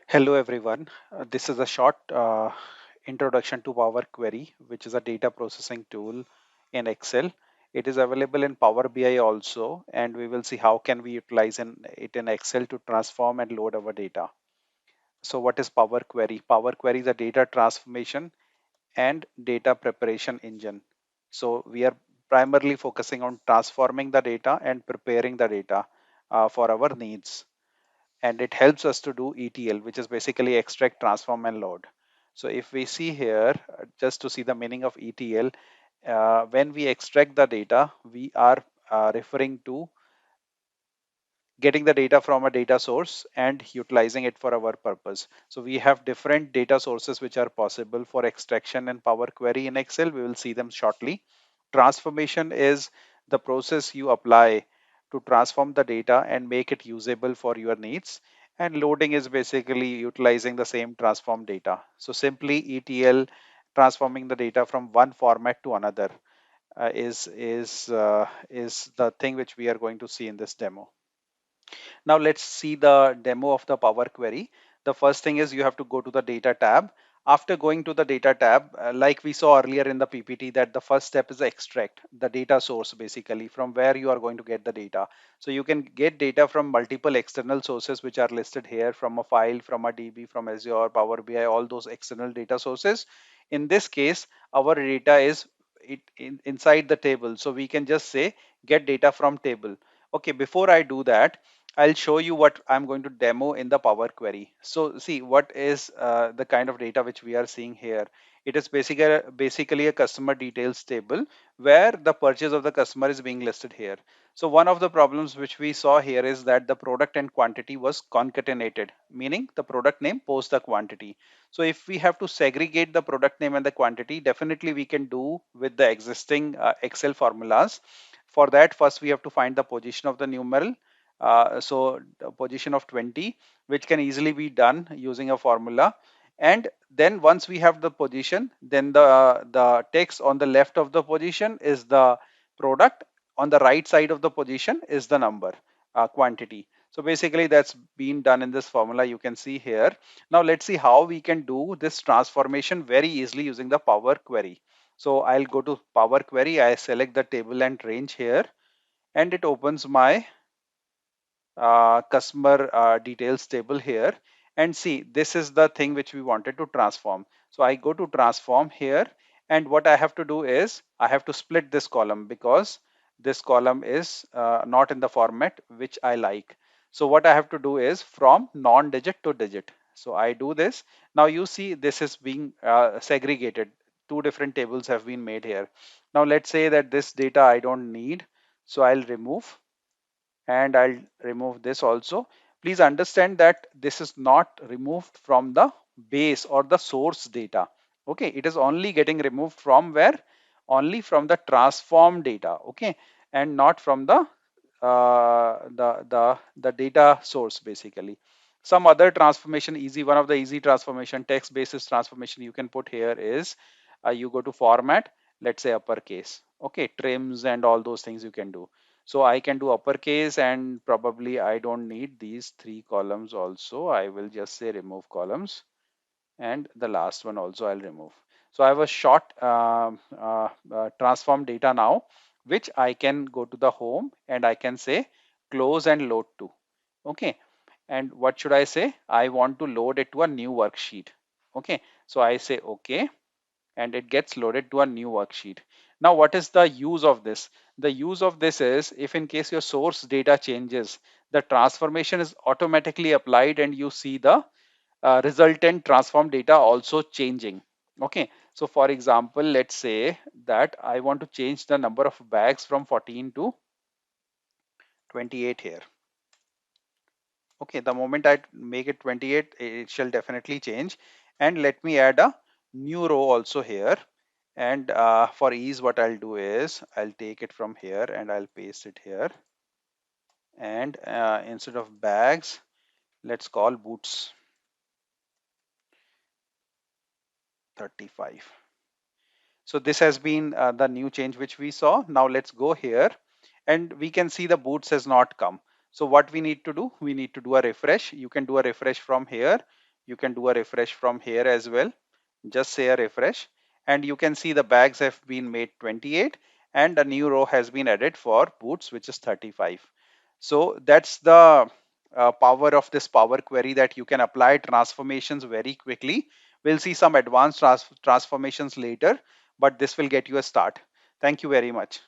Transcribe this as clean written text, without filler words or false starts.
Hello everyone. This is a short introduction to Power Query, which is a data processing tool in Excel. It is available in Power BI also, and we will see how can we utilize it in Excel to transform and load our data. So what is Power Query? Power Query is a data transformation and data preparation engine. So we are primarily focusing on transforming the data and preparing the data for our needs, and it helps us to do ETL, which is basically extract, transform, and load. So if we see here, just to see the meaning of ETL, when we extract the data, we are referring to getting the data from a data source and utilizing it for our purpose. So we have different data sources which are possible for extraction and Power Query in Excel. We will see them shortly. Transformation is the process you apply to transform the data and make it usable for your needs. And loading is basically utilizing the same transformed data. So simply ETL, transforming the data from one format to another, is the thing which we are going to see in this demo. Now let's see the demo of the Power Query. The first thing is you have to go to the data tab. After going to the data tab, like we saw earlier in the PPT, that the first step is extract the data source, basically from where you are going to get the data. So you can get data from multiple external sources which are listed here, from a file, from a DB, from Azure, Power BI, all those external data sources. In this case, our data is inside the table. So we can just say get data from table. Okay, before I do that, I'll show you what I'm going to demo in the Power Query. So see what is the kind of data which we are seeing here. It is basically a customer details table where the purchase of the customer is being listed here. So one of the problems which we saw here is that the product and quantity was concatenated, meaning the product name post the quantity. So if we have to segregate the product name and the quantity, definitely we can do with the existing Excel formulas. For that, first we have to find the position of the numeral, so the position of 20, which can easily be done using a formula. And then once we have the position, then the text on the left of the position is the product, on the right side of the position is the number, quantity. So basically that's been done in this formula, you can see here. Now let's see how we can do this transformation very easily using the Power Query. So I'll go to Power Query, I select the table and range here, and it opens my customer details table here. And see, this is the thing which we wanted to transform. So I go to transform here, and what I have to do is I have to split this column because this column is not in the format which I like. So what I have to do is from non-digit to digit. So I do this. Now you see this is being segregated. Two different tables have been made here. Now let's say that this data I don't need, so I'll remove, and I'll remove this also. Please understand that this is not removed from the base or the source data. Okay, it is only getting removed from where? Only from the transform data. Okay, and not from the data source basically. Some other transformation, easy one of the easy transformation, text basis transformation you can put here is you go to format, let's say uppercase. Okay, trims and all those things you can do. So I can do uppercase, and probably I don't need these three columns also. I will just say remove columns, and the last one also I'll remove. So I have a short transform data now, which I can go to the home and I can say close and load to. Okay. And what should I say? I want to load it to a new worksheet. Okay. So I say okay, and it gets loaded to a new worksheet. Now, what is the use of this? The use of this is if in case your source data changes, the transformation is automatically applied and you see the resultant transform data also changing. Okay, so for example, let's say that I want to change the number of bags from 14 to 28 here. Okay, the moment I make it 28, it shall definitely change. And let me add a new row also here. And for ease, what I'll do is I'll take it from here and I'll paste it here. And instead of bags, let's call boots 35. So this has been the new change which we saw. Now let's go here and we can see the boots has not come. So what we need to do? We need to do a refresh. You can do a refresh from here. You can do a refresh from here as well. Just say a refresh, and you can see the bags have been made 28 and a new row has been added for boots, which is 35. So that's the power of this Power Query, that you can apply transformations very quickly. We'll see some advanced transformations later, but this will get you a start. Thank you very much.